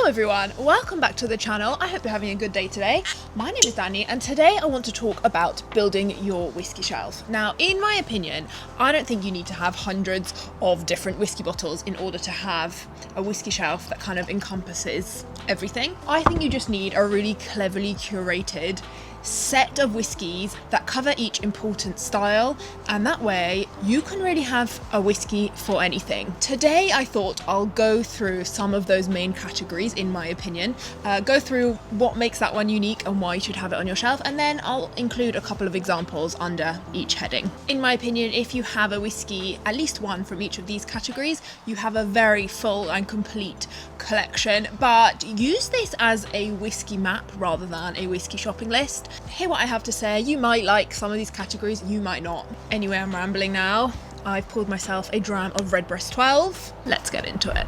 everyone, welcome back to the channel. I hope you're having a good day today. My name is Danny and today I want to talk about building your whiskey shelf. Now, in my opinion, I don't think you need to have hundreds of different whiskey bottles in order to have a whiskey shelf that kind of encompasses everything. I think you just need a really cleverly curated set of whiskies that cover each important style, and that way you can really have a whiskey for anything. Today I thought I'll go through some of those main categories in my opinion, go through what makes that one unique and why you should have it on your shelf, and then I'll include a couple of examples under each heading. In my opinion, if you have a whiskey, at least one from each of these categories, you have a very full and complete collection. But use this as a whiskey map rather than a whiskey shopping list. Hear what I have to say. You might like some of these categories, you might not. Anyway, I'm rambling now. I've poured myself a dram of Redbreast 12. Let's get into it.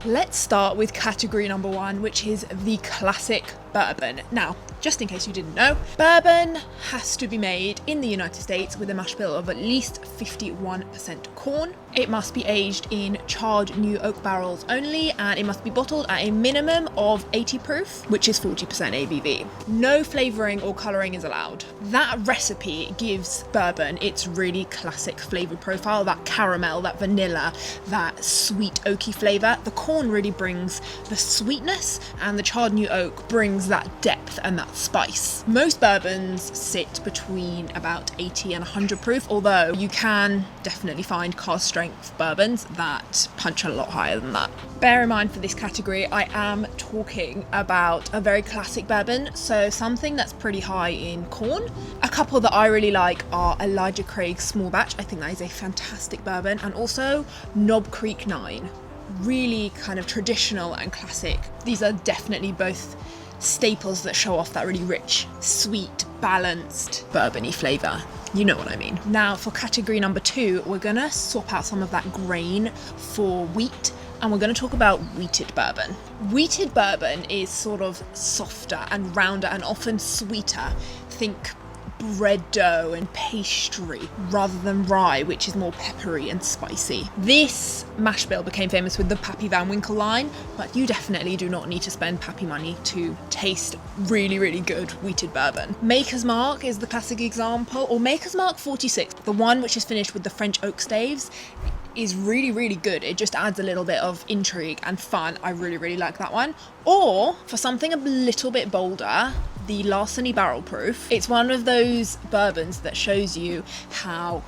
Let's start with category number one, which is the classic bourbon. Now, just in case you didn't know, bourbon has to be made in the United States with a mash bill of at least 51% corn. It must be aged in charred new oak barrels only, and it must be bottled at a minimum of 80 proof, which is 40% ABV. No flavouring or colouring is allowed. That recipe gives bourbon its really classic flavour profile, that caramel, that vanilla, that sweet oaky flavour. The corn really brings the sweetness, and the charred new oak brings that depth and that spice. Most bourbons sit between about 80 and 100 proof, although you can definitely find cask strength bourbons that punch a lot higher than that. Bear in mind, for this category I am talking about a very classic bourbon, so something that's pretty high in corn. A couple that I really like are Elijah Craig's Small Batch. I think that is a fantastic bourbon, and also Knob Creek 9. Really kind of traditional and classic. These are definitely both staples that show off that really rich, sweet, balanced, bourbony flavour. You know what I mean. Now for category number two, we're gonna swap out some of that grain for wheat, and we're going to talk about wheated bourbon. Wheated bourbon is sort of softer and rounder and often sweeter. Think bread dough and pastry rather than rye, which is more peppery and spicy. This mash bill became famous with the Pappy Van Winkle line, but you definitely do not need to spend Pappy money to taste really, really good wheated bourbon. Maker's Mark is the classic example, or Maker's Mark 46, the one which is finished with the French oak staves, is really, really good. It just adds a little bit of intrigue and fun. I really, really like that one. Or for something a little bit bolder, the Larceny Barrel Proof. It's one of those bourbons that shows you how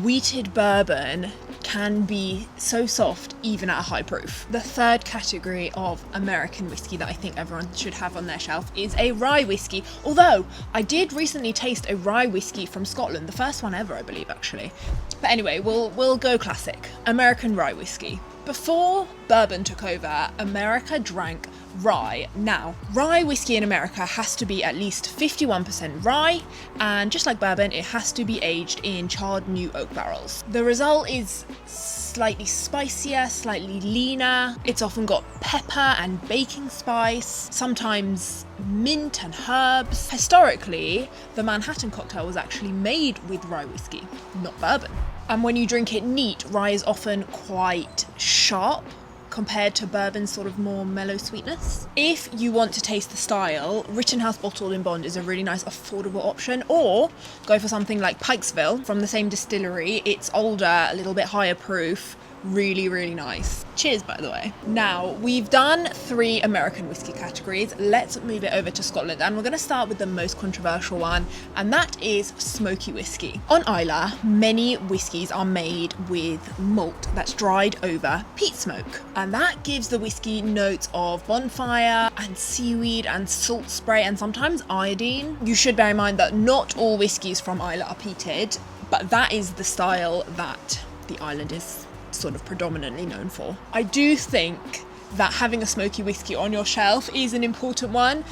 wheated bourbon can be so soft even at a high proof. The third category of American whiskey that I think everyone should have on their shelf is a rye whiskey, although I did recently taste a rye whiskey from Scotland, the first one ever I believe actually. But anyway, we'll go classic. American rye whiskey. Before bourbon took over, America drank rye. Now, rye whiskey in America has to be at least 51% rye, and just like bourbon, it has to be aged in charred new oak barrels. The result is slightly spicier, slightly leaner. It's often got pepper and baking spice, sometimes mint and herbs. Historically, the Manhattan cocktail was actually made with rye whiskey, not bourbon. And when you drink it neat, rye is often quite sharp compared to bourbon's sort of more mellow sweetness. If you want to taste the style, Rittenhouse Bottled in Bond is a really nice affordable option, or go for something like Pikesville from the same distillery. It's older, a little bit higher proof, really, really nice. Cheers, by the way. Now, we've done 3 American whiskey categories. Let's move it over to Scotland, and we're going to start with the most controversial one, and that is smoky whiskey. On Islay, many whiskies are made with malt that's dried over peat smoke, and that gives the whiskey notes of bonfire and seaweed and salt spray and sometimes iodine. You should bear in mind that not all whiskies from Islay are peated, but that is the style that the island is sort of predominantly known for. I do think that having a smoky whiskey on your shelf is an important one,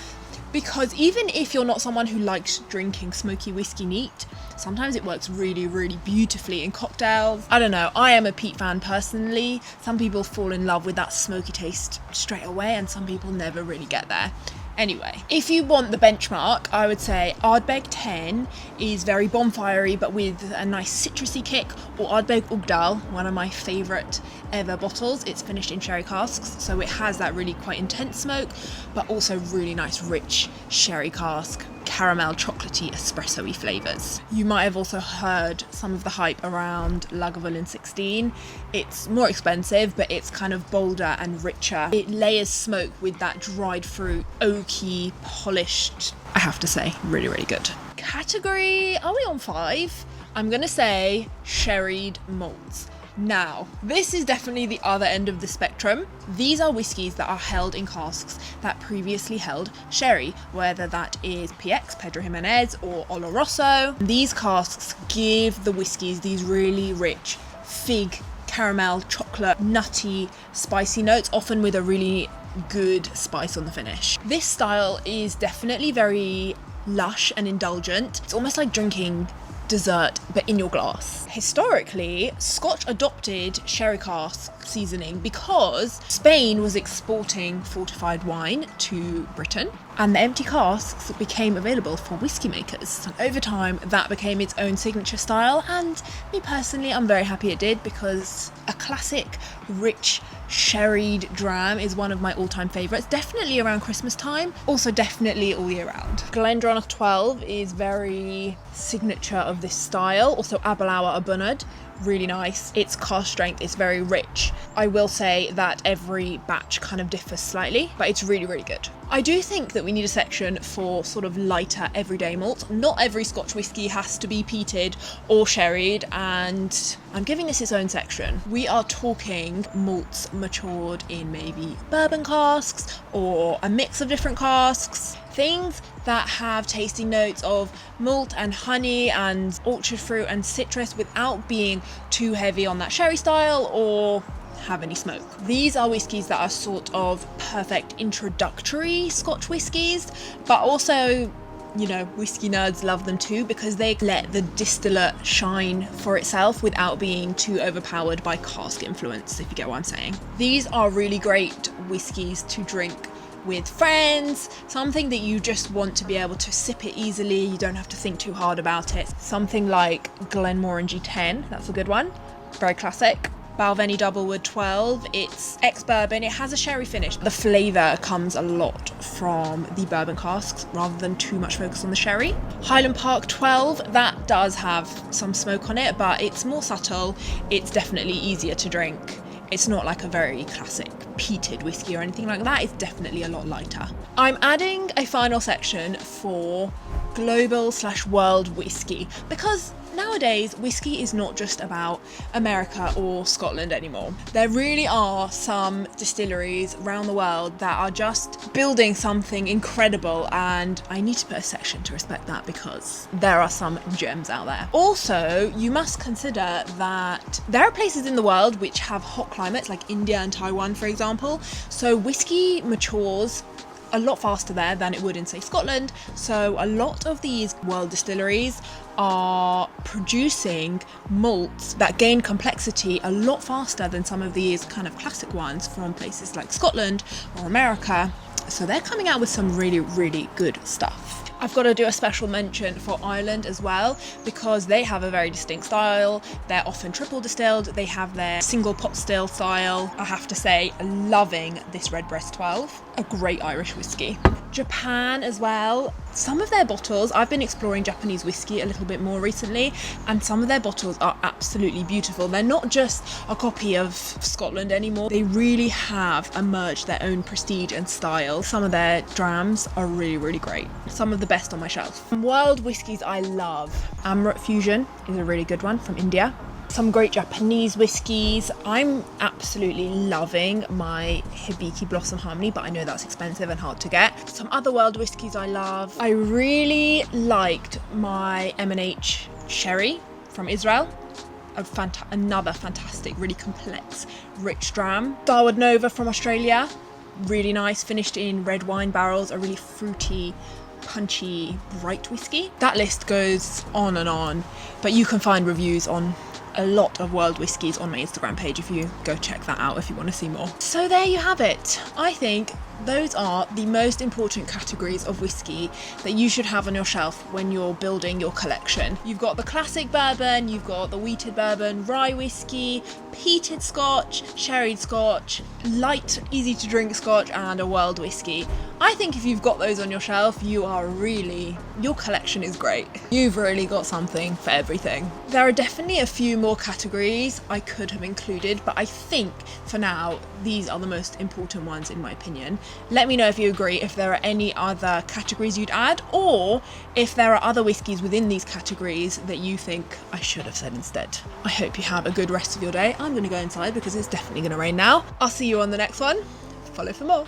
because even if you're not someone who likes drinking smoky whiskey neat, sometimes it works really, really beautifully in cocktails. I don't know, I am a peat fan personally. Some people fall in love with that smoky taste straight away, and some people never really get there. Anyway, if you want the benchmark, I would say Ardbeg 10 is very bonfirey but with a nice citrusy kick, or Ardbeg Ugdal, one of my favourite ever bottles. It's finished in sherry casks, so it has that really quite intense smoke, but also really nice rich sherry cask, caramel, chocolatey, espresso-y flavours. You might have also heard some of the hype around Lagavulin 16. It's more expensive, but it's kind of bolder and richer. It layers smoke with that dried fruit, oaky, polished, I have to say, really, really good. Category, are we on 5? I'm gonna say sherried malts. Now, this is definitely the other end of the spectrum. These are whiskies that are held in casks that previously held sherry, whether that is PX, Pedro Jimenez, or Oloroso. These casks give the whiskies these really rich fig, caramel, chocolate, nutty, spicy notes, often with a really good spice on the finish. This style is definitely very lush and indulgent. It's almost like drinking dessert but in your glass. Historically, Scotch adopted sherry cask seasoning because Spain was exporting fortified wine to Britain, and the empty casks became available for whiskey makers. Over time, that became its own signature style, and me personally, I'm very happy it did, because a classic, rich, sherried dram is one of my all-time favourites, definitely around Christmas time, also definitely all year round. Glendronach 12 is very signature of this style, also Aberlour Abunad, really nice. Its cask strength is very rich. I will say that every batch kind of differs slightly, but it's really, really good. I do think that we need a section for sort of lighter everyday malts. Not every Scotch whisky has to be peated or sherried, and I'm giving this its own section. We are talking malts matured in maybe bourbon casks or a mix of different casks. Things that have tasting notes of malt and honey and orchard fruit and citrus without being too heavy on that sherry style or have any smoke. These are whiskies that are sort of perfect introductory Scotch whiskies, but also, you know, whiskey nerds love them too because they let the distillate shine for itself without being too overpowered by cask influence, if you get what I'm saying. These are really great whiskies to drink with friends, something that you just want to be able to sip it easily, you don't have to think too hard about it. Something like Glenmorangie 10, that's a good one, very classic. Balvenie Doublewood 12, it's ex-bourbon, it has a sherry finish. The flavour comes a lot from the bourbon casks rather than too much focus on the sherry. Highland Park 12, that does have some smoke on it, but it's more subtle, it's definitely easier to drink. It's not like a very classic peated whiskey or anything like that, it's definitely a lot lighter. I'm adding a final section for global/world whiskey because nowadays whiskey is not just about America or Scotland anymore. There really are some distilleries around the world that are just building something incredible, and I need to put a section to respect that because there are some gems out there. Also, you must consider that there are places in the world which have hot climates like India and Taiwan, for example, so whiskey matures a lot faster there than it would in, say, Scotland. So a lot of these world distilleries are producing malts that gain complexity a lot faster than some of these kind of classic ones from places like Scotland or America. So they're coming out with some really, really good stuff. I've got to do a special mention for Ireland as well because they have a very distinct style. They're often triple distilled. They have their single pot still style. I have to say, loving this Redbreast 12, a great Irish whiskey. Japan as well. Some of their bottles, I've been exploring Japanese whiskey a little bit more recently, and some of their bottles are absolutely beautiful. They're not just a copy of Scotland anymore. They really have emerged their own prestige and style. Some of their drams are really, really great. Some of the best on my shelf. World whiskies I love. Amrut Fusion is a really good one from India. Some great Japanese whiskies. I'm absolutely loving my Hibiki Blossom Harmony, but I know that's expensive and hard to get. Some other world whiskies I love. I really liked my M&H Sherry from Israel. Another fantastic, really complex, rich dram. Darwood Nova from Australia. Really nice, finished in red wine barrels, a really fruity, punchy, bright whiskey. That list goes on and on, but you can find reviews on a lot of world whiskies on my Instagram page if you go check that out if you want to see more. So there you have it. I think those are the most important categories of whiskey that you should have on your shelf when you're building your collection. You've got the classic bourbon, you've got the wheated bourbon, rye whiskey, peated Scotch, sherried Scotch, light, easy to drink Scotch, and a world whiskey. I think if you've got those on your shelf, your collection is great. You've really got something for everything. There are definitely a few more categories I could have included, but I think for now, these are the most important ones in my opinion. Let me know if you agree, if there are any other categories you'd add, or if there are other whiskies within these categories that you think I should have said instead. I hope you have a good rest of your day. I'm going to go inside because it's definitely going to rain now. I'll see you on the next one. Follow for more.